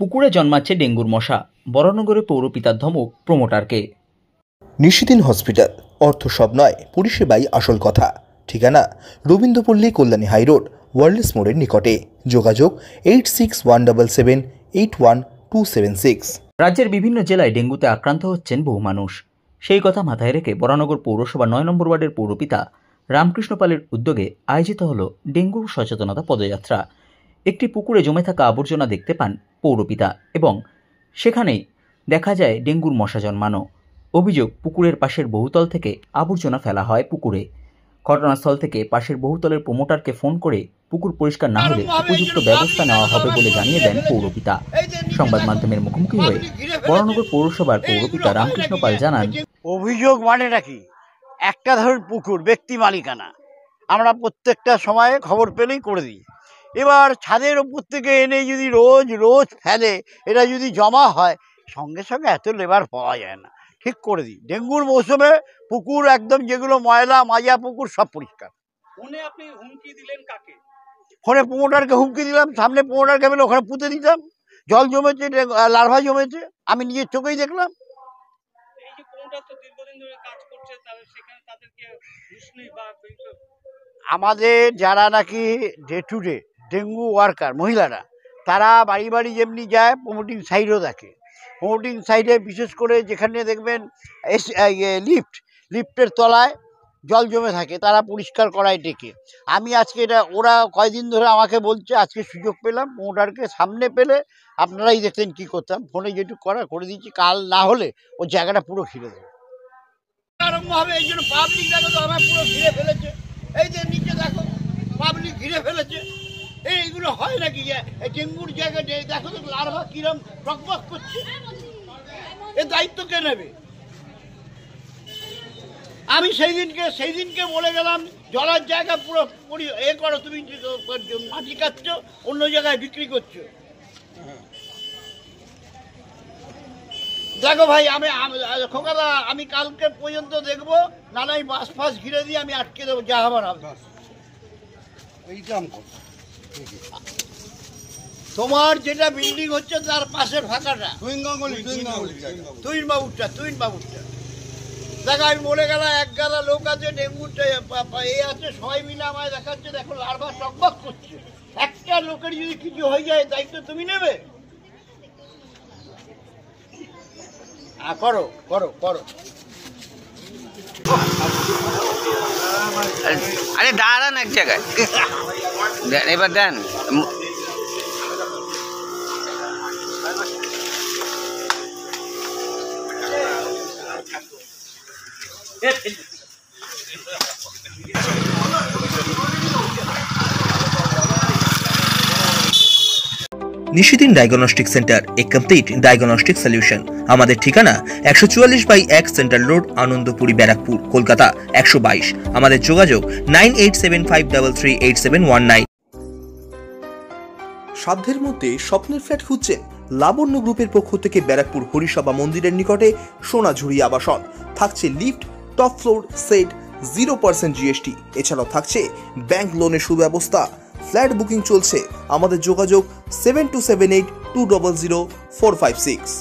পুকুরে জন্মাচ্ছে ডেঙ্গুর মশা, বরানগরে পৌরপিতার ধমক প্রমোটারকে। নিশিদিন হসপিটাল, অর্থ সব নয়, পরিষেবাই আসল কথা। ঠিকানা রবীন্দ্রপল্লী, কল্যাণী হাইরোড, ওয়ার্ল্ডস মোড়ের নিকটে। যোগাযোগ 8617781276। রাজ্যের বিভিন্ন জেলায় ডেঙ্গুতে আক্রান্ত হচ্ছেন বহু মানুষ। সেই কথা মাথায় রেখে বরানগর পৌরসভা ৯ নম্বর ওয়ার্ডের পৌরপিতা রামকৃষ্ণ পালের উদ্যোগে আয়োজিত হল ডেঙ্গু সচেতনতা পদযাত্রা। একটি পুকুরে জমে থাকা আবর্জনা দেখতে পান পৌরপিতা এবং সেখানেই দেখা যায় ডেঙ্গুর মশা জন্মানো। অভিযোগ, পুকুরের পাশের বহুতল থেকে আবর্জনা ফেলা হয় পুকুরে। ঘটনাস্থল থেকে পাশের বহুতলের প্রমোটারকে ফোন করে পুকুর পরিষ্কার না হলে উপযুক্ত ব্যবস্থা নেওয়া হবে বলে জানিয়ে দেন পৌরপিতা। সংবাদ মাধ্যমের মুখোমুখি হয়ে বরানগর পৌরসভার পৌরপিতা রামকৃষ্ণ পাল জানান, অভিযোগ মানেটা কি, একটা ধরুন পুকুর ব্যক্তি মালিকানা, আমরা প্রত্যেকটা সময়ে খবর পেলেই করে দিই। এবার ছাদের ওপর থেকে এনে যদি রোজ রোজ ফেলে, এটা যদি জমা হয়, সঙ্গে সঙ্গে এত লেবার পাওয়া যায় না, ঠিক করে দিই। ডেঙ্গুর মৌসুমে পুকুর একদম যেগুলো ময়লা মাজা পুকুর সব পরিষ্কার। ফোনে আপনি হুমকি দিলেন কাকে? ফোনে প্রমোটারকে হুমকি দিলাম, সামনে প্রমোটারকে বলে ওখানে পুঁতে দিতাম। জল জমেছে, লার্ভা জমেছে, আমি নিজের চোখেই দেখলাম। এই যে প্রমোটার তো দীর্ঘদিন ধরে কাজ করছে, তাহলে সেখানে তাদেরকে উষ্ণই বা আমাদের যারা নাকি day to day dengue worker মহিলারা, তারা বাড়ি বাড়ি যেমনি যায়, প্রমোটিং সাইডও দেখে। প্রমোটিং সাইডে বিশেষ করে যেখানে দেখবেন লিফটের তলায় জল জমে থাকে, তারা পরিষ্কার করায় ডেকে। আমি আজকে এটা, ওরা কয়দিন ধরে আমাকে বলছে, আজকে সুযোগ পেলাম, প্রমোটারকে সামনে পেলে আপনারাই দেখতেন কি করতাম। ফোনে যেটুকু করে দিচ্ছি, কাল না হলে ওই জায়গাটা পুরো ঘিরে দেবে আরম্ভ হবে। এই জন্য পাবলিক দেখো তো আমার পুরো ঘিরে ফেলেছে, এই যে নিচে দেখো পাবলিক ঘিরে ফেলেছে। এইগুলো হয় নাকি? ডেঙ্গুর জায়গায় দেখো তো লার্ভা কিরম টকবক করছে, এ দায়িত্ব কে নেবে? আমি সেই দিনকে বলে গেলাম, জলার জায়গা পুরো করো, তুমি মাটি কাটছো, অন্য জায়গায় বিক্রি করছো। দেখো ভাই, খোকাদা, আমি কালকে পর্যন্ত দেখবো, নানাই বাস ফাস ঘিরে দিয়ে আমি আটকে দেবো, যা হবার হবে। তোমার যেটা বিল্ডিং হচ্ছে তার পাশের ফাঁকাটা, তুইন বাবুরটা দেখো, আমি বলে গেলাম, এক গাদা লোক আছে, ডেঙ্গুটা এ আছে, সবাই মিলে আমায় দেখাচ্ছে, দেখো লার্ভা টকবক করছে। একটা লোকের যদি কিছু হয়ে যায়, দায়িত্ব তুমি নেবে? করো করো করো। আরে দাঁড়ান এক জায়গায়, এবার দেন। নিশিদিন ডায়াগনস্টিক সেন্টার, এ কমপ্লিট ডায়াগনস্টিক সলিউশন। আমাদের ঠিকানা 144/1 সেন্ট্রাল রোড, আনন্দপুরি, ব্যারাকপুর, কলকাতা 122। আমাদের যোগাযোগ 9875338719। সাধ্যের মধ্যে স্বপ্নের ফ্ল্যাট খুঁজছেন? লাবণ্য গ্রুপের পক্ষ থেকে ব্যারাকপুর হরিসভা মন্দিরের নিকটে সোনাঝুরি আবাসন। থাকছে lift, top floor, set, 0% GST। এছাড়াও থাকছে ব্যাংক লোনের সুব্যবস্থা। ফ্ল্যাট বুকিং চলছে। আমাদের যোগাযোগ 7278200456।